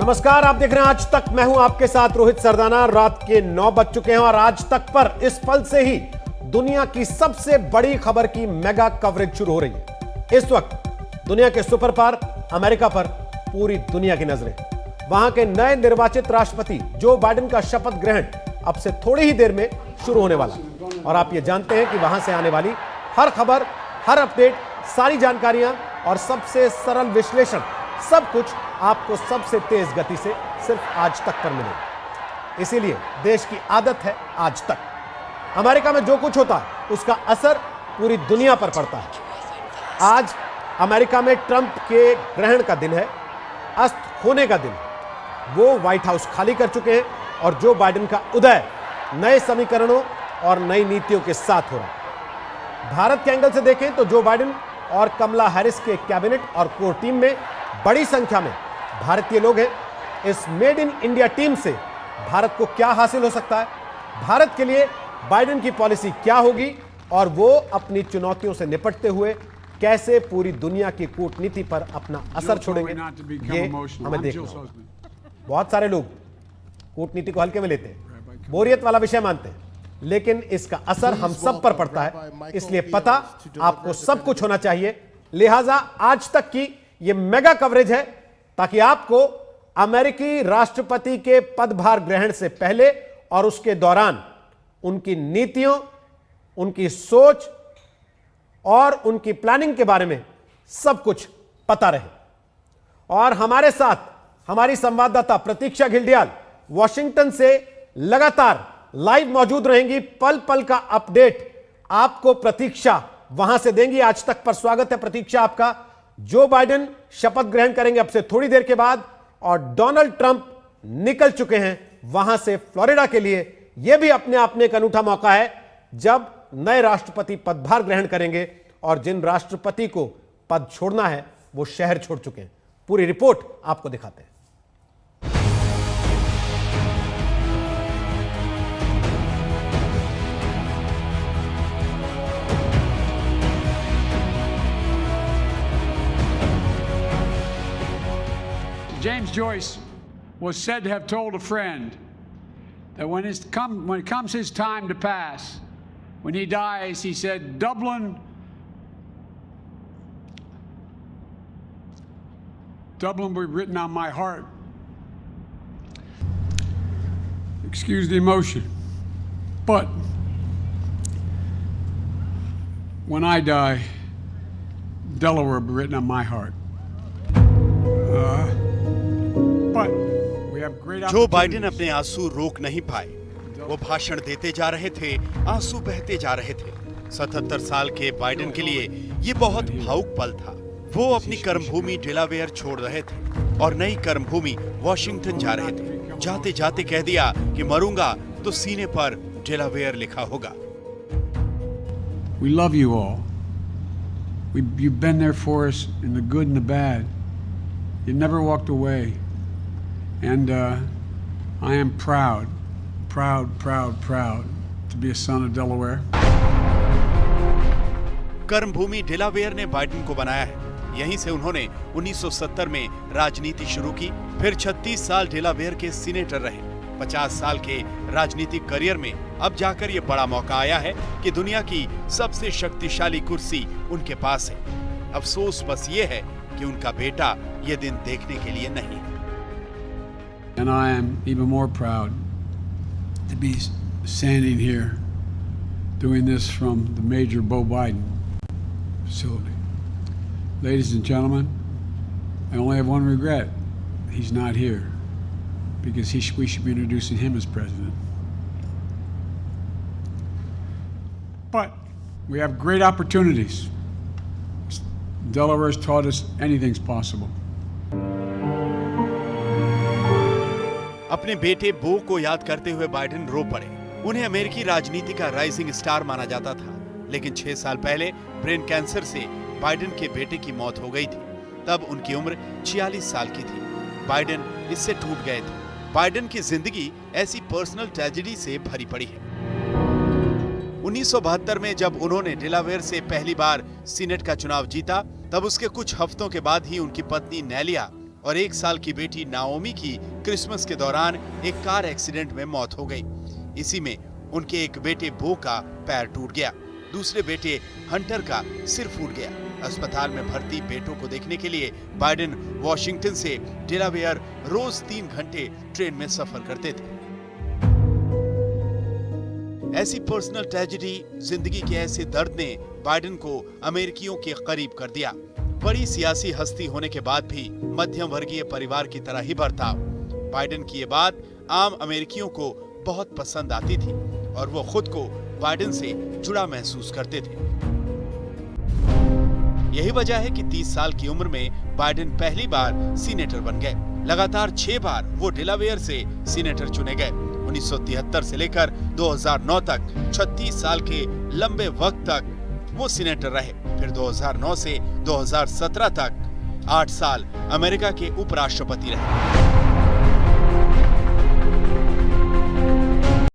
नमस्कार, आप देख रहे हैं आज तक। मैं हूं आपके साथ रोहित सरदाना। रात के 9 बज चुके हैं और आज तक पर इस पल से ही दुनिया की सबसे बड़ी खबर की मेगा कवरेज शुरू हो रही है। इस वक्त दुनिया के सुपर पावर अमेरिका पर पूरी दुनिया की नजरें। वहां के नए निर्वाचित राष्ट्रपति जो बाइडेन का शपथ ग्रहण अब से थोड़ी ही देर में शुरू होने वाला है और आप ये जानते हैं कि वहां से आने वाली हर खबर, हर अपडेट, सारी जानकारियां और सबसे सरल विश्लेषण, सब कुछ आपको सबसे तेज गति से सिर्फ आज तक पर मिलेगा। इसीलिए देश की आदत है आज तक। अमेरिका में जो कुछ होता है उसका असर पूरी दुनिया पर पड़ता है। आज अमेरिका में ट्रंप के ग्रहण का दिन है, अस्त होने का दिन। वो व्हाइट हाउस खाली कर चुके हैं और जो बाइडेन का उदय नए समीकरणों और नई नीतियों के साथ हो रहा है। भारत के एंगल से देखें तो जो बाइडेन और कमला हैरिस के कैबिनेट और कोर टीम में बड़ी संख्या में भारतीय लोग हैं। इस मेड इन इंडिया टीम से भारत को क्या हासिल हो सकता है, भारत के लिए बाइडेन की पॉलिसी क्या होगी और वो अपनी चुनौतियों से निपटते हुए कैसे पूरी दुनिया की कूटनीति पर अपना असर छोड़ेंगे, ये हमें देखना होगा। बहुत सारे लोग कूटनीति को हल्के में लेते हैं, बोरियत वाला विषय मानते हैं, लेकिन इसका असर हम सब पर पड़ता है। इसलिए पता आपको सब कुछ होना चाहिए। लिहाजा आज तक की यह मेगा कवरेज है ताकि आपको अमेरिकी राष्ट्रपति के पदभार ग्रहण से पहले और उसके दौरान उनकी नीतियों, उनकी सोच और उनकी प्लानिंग के बारे में सब कुछ पता रहे। और हमारे साथ हमारी संवाददाता प्रतीक्षा घिल्डियाल वॉशिंगटन से लगातार लाइव मौजूद रहेंगी। पल पल का अपडेट आपको प्रतीक्षा वहां से देंगी। आज तक पर स्वागत है प्रतीक्षा आपका। जो बाइडेन शपथ ग्रहण करेंगे अब से थोड़ी देर के बाद और डोनाल्ड ट्रंप निकल चुके हैं वहां से फ्लोरिडा के लिए। यह भी अपने आप में एक अनूठा मौका है जब नए राष्ट्रपति पदभार ग्रहण करेंगे और जिन राष्ट्रपति को पद छोड़ना है वो शहर छोड़ चुके हैं। पूरी रिपोर्ट आपको दिखाते हैं। James Joyce was said to have told a friend that when it comes his time to pass, when he dies, he said, Dublin will be written on my heart. Excuse the emotion. But when I die, Delaware will be written on my heart. Joe Biden अपने आंसू रोक नहीं पाए, वो भाषण देते जा रहे थे, आंसू बहते जा रहे थे। 77 साल के बाइडेन के लिए ये बहुत भावुक पल था। वो अपनी कर्मभूमि डेलावेयर छोड़ रहे थे और नई कर्मभूमि वॉशिंगटन जा रहे थे। जाते जाते कह दिया कि मरूंगा तो सीने पर डेलावेयर लिखा होगा। We love you all. You've been there for us in the good and the bad. You never walked away. And I am proud to be a son of Delaware. कर्मभूमि डेलावेयर ने Biden को बनाया है। यहीं से उन्होंने 1970 में राजनीति शुरू की, फिर 36 साल डेलावेयर के सीनेटर रहे। 50 साल के राजनीतिक करियर में अब जाकर ये बड़ा मौका आया है कि दुनिया की सबसे शक्तिशाली कुर्सी उनके पास है। अफसोस बस ये है कि उनका बेटा ये दिन देखने के लिए नहीं है। And I am even more proud to be standing here doing this from the Major Beau Biden facility. Ladies and gentlemen, I only have one regret. He's not here because we should be introducing him as president. But we have great opportunities. Delaware has taught us anything's possible. अपने बेटे बो को याद करते हुए Biden रो पड़े। उन्हें अमेरिकी राजनीति का राइजिंग स्टार माना जाता था, लेकिन 6 साल पहले ब्रेन कैंसर से बाइडेन के बेटे की मौत हो गई थी। तब उनकी उम्र 46 साल की थी। बाइडेन इससे टूट गए थे। बाइडेन की जिंदगी ऐसी पर्सनल ट्रेजेडी से भरी पड़ी है। 1972 में जब उन्होंने डेलावेयर से पहली बार सीनेट का चुनाव जीता, तब उसके कुछ हफ्तों के बाद ही उनकी पत्नी नेलिया और 1 साल की बेटी नाओमी की क्रिसमस के दौरान एक कार एक्सीडेंट में मौत हो गई। इसी में उनके एक बेटे बो का पैर टूट गया, दूसरे बेटे हंटर का सिर फूट गया। अस्पताल में भर्ती बेटों को देखने के लिए बाइडेन वॉशिंगटन से डेलावेयर रोज 3 घंटे ट्रेन में सफर करते थे। ऐसी पर्सनल ट्रेजेडी, जिंदगी के ऐसे दर्द ने बाइडेन को अमेरिकियों के करीब कर दिया। बड़ी सियासी हस्ती होने के बाद भी मध्यम वर्गीय परिवार की तरह ही बर्ताव। बाइडेन की ये बात आम अमेरिकियों को बहुत पसंद आती थी और वो खुद को बाइडेन से जुड़ा महसूस करते थे। यही वजह है कि 30 साल की उम्र में बाइडेन पहली बार सीनेटर बन गए। लगातार 6 बार वो डेलावेयर से सीनेटर चुने गए। 1973 से लेकर 2009 तक 36 साल के लंबे वक्त तक वो सीनेटर रहे। फिर 2009 से 2017 तक 8 साल अमेरिका के उपराष्ट्रपति रहे।